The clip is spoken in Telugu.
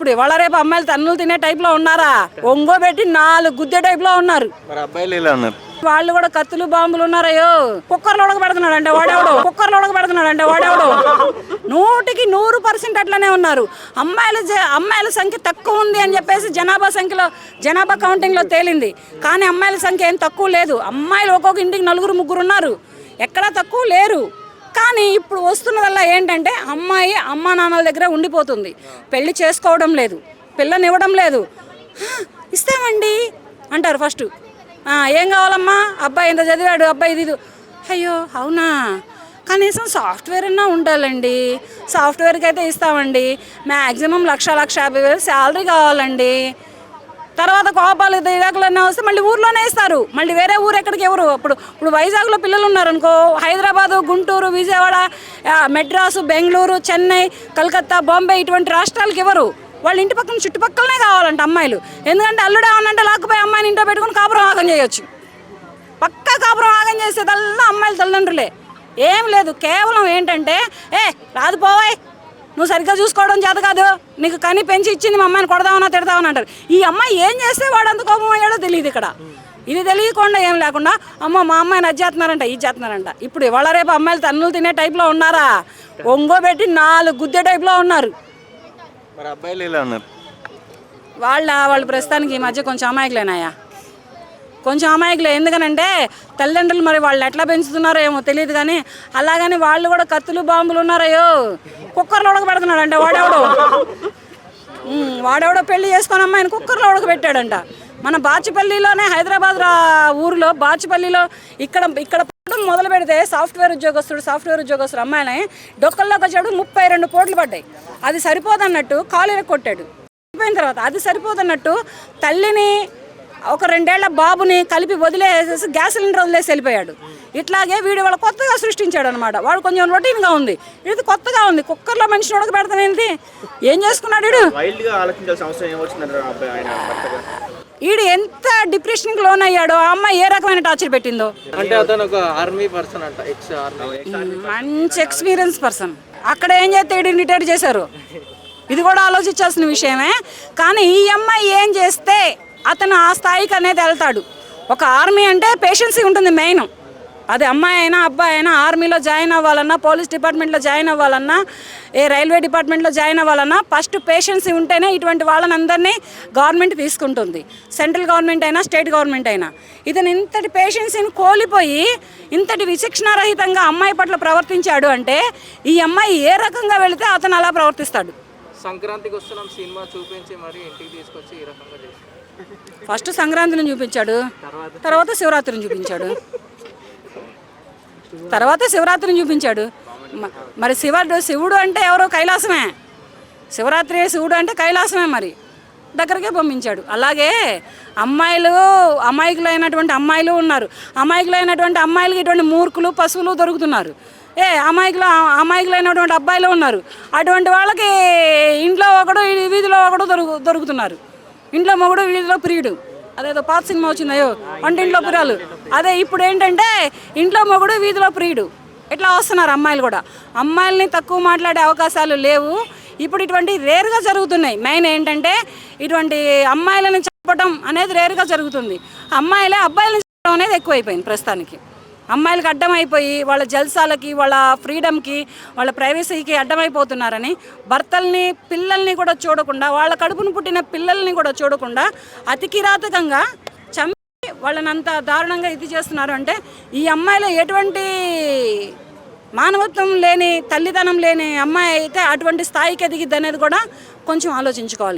ఇప్పుడు ఇవాళ రేపు అమ్మాయిలు తన్నులు తినే టైప్ లో ఉన్నారా? ఒంగోబెట్టి 4 గుద్దే టైప్ లో ఉన్నారు. మరి అబ్బాయిలు ఇలా ఉన్నారు. వాళ్ళు కూడా కత్తులు బాంబులు ఉన్నారయ్యో. కుక్కర్లో ఉడకబెడుతున్నాడు అంటే వాడెవడు, 100% అట్లనే ఉన్నారు. అమ్మాయిల సంఖ్య తక్కువ ఉంది అని చెప్పేసి జనాభా కౌంటింగ్ లో తేలింది. కానీ అమ్మాయిల సంఖ్య ఏం తక్కువ లేదు. అమ్మాయిలు ఒక్కొక్క ఇంటికి 4-3 ఉన్నారు, ఎక్కడా తక్కువ లేరు. కానీ ఇప్పుడు వస్తున్నదల్లా ఏంటంటే అమ్మాయి అమ్మా నాన్నల దగ్గర ఉండిపోతుంది, పెళ్లి చేసుకోవడం లేదు, పిల్లనివ్వడం లేదు. ఇస్తామండి అంటారు ఫస్ట్. ఏం కావాలమ్మా, అబ్బాయి ఇంత చదివాడు, అబ్బాయి ఇది. అయ్యో అవునా, కనీసం సాఫ్ట్వేర్ అన్నా ఉండాలండి. సాఫ్ట్వేర్కి అయితే ఇస్తామండి. మ్యాక్సిమం 1,50,000 శాలరీ కావాలండి. తర్వాత కోపాలు దిగాకులన్నా వస్తే మళ్ళీ ఊర్లోనే ఇస్తారు. మళ్ళీ వేరే ఊరు ఎక్కడికి ఎవరు? ఇప్పుడు వైజాగ్లో పిల్లలు ఉన్నారనుకో, హైదరాబాదు, గుంటూరు, విజయవాడ, మెడ్రాసు, బెంగళూరు, చెన్నై, కలకత్తా, బాంబే ఇటువంటి రాష్ట్రాలకు ఎవరు? వాళ్ళ ఇంటి పక్కన చుట్టుపక్కలనే కావాలంట అమ్మాయిలు. ఎందుకంటే అల్లుడే అన్నంటే లేకపోయి అమ్మాయిని ఇంట్లో పెట్టుకుని కాపురం ఆగం చేయొచ్చు. పక్కా కాపురం ఆగం చేసేదల్లా అమ్మాయిల తల్లిదండ్రులే. ఏం లేదు, కేవలం ఏంటంటే రాదు పోవాయి, నువ్వు సరిగ్గా చూసుకోవడం చేత కాదు, నీకు కని పెంచి ఇచ్చింది మా అమ్మాయిని కొడదామన్నా తిడతామని అంటారు. ఈ అమ్మాయి ఏం చేస్తే వాడు అంత కోపం అయ్యాడో తెలియదు. ఇక్కడ ఇది తెలియకుండా ఏం లేకుండా అమ్మ మా అమ్మాయిని అది చేస్తున్నారంట, ఇది చేస్తున్నారంట. ఇప్పుడు ఇవాళ రేపు అమ్మాయిలు తన్నులు తినే టైప్లో ఉన్నారా? ఒంగోబెట్టి 4 గుద్దే టైప్లో ఉన్నారు. మరి అబ్బాయిలు ఇలా ఉన్నారు. వాళ్ళు ప్రస్తుతానికి ఈ మధ్య కొంచెం అమాయకులేనాయా, కొంచెం అమాయకులే. ఎందుకనంటే తల్లిదండ్రులు మరి వాళ్ళు ఎట్లా పెంచుతున్నారో ఏమో తెలియదు. కానీ అలాగని వాళ్ళు కూడా కత్తులు బాంబులు ఉన్నారయ్యో. కుక్కర్లో ఉడకబెడుతున్నాడు అంటే వాడెవడో పెళ్లి చేసుకొని అమ్మాయిని కుక్కర్లో ఉడకబెట్టాడంట. మన బాచుపల్లిలోనే, హైదరాబాద్ ఊరిలో బాచుపల్లిలో ఇక్కడ మొదలు పెడితే సాఫ్ట్వేర్ ఉద్యోగస్తుడు అమ్మాయిని డొక్కల్లోకి వచ్చాడు. 32 కోట్లు పడ్డాయి. అది సరిపోదన్నట్టు కాలేజీకి కొట్టాడు. అయిపోయిన తర్వాత అది సరిపోదన్నట్టు తల్లిని, ఒక 2 ఏళ్ల బాబుని కలిపి వదిలేసేసి గ్యాస్ సిలిండర్ వదిలేసి వెళ్ళిపోయాడు. ఇట్లాగే వీడు వాళ్ళు కొత్తగా సృష్టించాడు అనమాట. వాడు కొంచెం రొటీన్గా ఉంది, ఇది కొత్తగా ఉంది. కుక్కర్లో మనిషిని ఉడకబెడతానేంటి, ఏం చేసుకున్నాడు వీడు? వీడు ఎంత డిప్రెషన్కి లోన్ అయ్యాడో, ఆ అమ్మాయి ఏ రకమైన టార్చర్ పెట్టిందో. అంటే అతను ఒక ఆర్మీ పర్సన్ అంట, మంచి ఎక్స్పీరియన్స్ పర్సన్. అక్కడ ఏం చేస్తే వీడిని రిటైర్ చేశారు, ఇది కూడా ఆలోచించాల్సిన విషయమే. కానీ ఈ అమ్మాయి ఏం చేస్తే అతను ఆ స్థాయికి అనేది వెళ్తాడు. ఒక ఆర్మీ అంటే పేషెన్సీ ఉంటుంది మెయిన్. అది అమ్మాయి అయినా అబ్బాయి అయినా ఆర్మీలో జాయిన్ అవ్వాలన్నా, పోలీస్ డిపార్ట్మెంట్లో జాయిన్ అవ్వాలన్నా, రైల్వే డిపార్ట్మెంట్లో జాయిన్ అవ్వాలన్నా ఫస్ట్ పేషెన్సీ ఉంటేనే ఇటువంటి వాళ్ళని అందరినీ గవర్నమెంట్ తీసుకుంటుంది. సెంట్రల్ గవర్నమెంట్ అయినా, స్టేట్ గవర్నమెంట్ అయినా. ఇతను ఇంతటి పేషెన్సీని కోల్పోయి ఇంతటి విచక్షణారహితంగా అమ్మాయి పట్ల ప్రవర్తించాడు అంటే ఈ అమ్మాయి ఏ రకంగా వెళితే అతను అలా ప్రవర్తిస్తాడు. సంక్రాంతికి వస్తున్నాం సినిమా చూపించి మరి ఇంటికి తీసుకొచ్చి ఈ రకంగా చేశాడు. ఫస్ట్ సంక్రాంతిని చూపించాడు, తర్వాత శివరాత్రిని చూపించాడు. మరి శివుడు అంటే ఎవరో కైలాసమే. శివరాత్రి శివుడు అంటే కైలాసమే. మరి దగ్గరకే పంపించాడు. అలాగే అమాయకులైనటువంటి అమ్మాయిలు ఉన్నారు. అమాయకులైనటువంటి అమ్మాయిలకి ఇటువంటి మూర్ఖులు, పశువులు దొరుకుతున్నారు. అమాయకులైనటువంటి అబ్బాయిలు ఉన్నారు. అటువంటి వాళ్ళకి ఇంట్లో ఒకడు, వీధిలో ఒకడు దొరుకుతున్నారు. ఇంట్లో మొగుడు, వీధిలో ప్రియుడు. అదేదో పాత సినిమా వచ్చిందయ్యో, వంటింట్లో పురాలు. అదే ఇప్పుడు ఏంటంటే ఇంట్లో మొగుడు, వీధిలో ప్రియుడు. ఇట్లా వస్తున్నారు అమ్మాయిలు కూడా. అమ్మాయిల్ని తక్కువ మాట్లాడే అవకాశాలు లేవు. ఇప్పుడు ఇటువంటి రేరుగా జరుగుతున్నాయి. మెయిన్ ఏంటంటే ఇటువంటి అమ్మాయిలను చంపడం అనేది రేరుగా జరుగుతుంది. అబ్బాయిలను చంపడం అనేది ఎక్కువైపోయింది ప్రస్తుతానికి. అమ్మాయిలకు అడ్డమైపోయి వాళ్ళ జల్సాలకి, వాళ్ళ ఫ్రీడమ్కి, వాళ్ళ ప్రైవసీకి అడ్డమైపోతున్నారని భర్తల్ని, పిల్లల్ని కూడా చూడకుండా, వాళ్ళ కడుపును పుట్టిన పిల్లల్ని కూడా చూడకుండా అతి కిరాతకంగా చంపి వాళ్ళని అంత దారుణంగా ఇది చేస్తున్నారు. అంటే ఈ అమ్మాయిలో ఎటువంటి మానవత్వం లేని, తల్లిదనం లేని అమ్మాయి అయితే అటువంటి స్థాయికి ఎదిగిద్ది అనేది కూడా కొంచెం ఆలోచించుకోవాలి.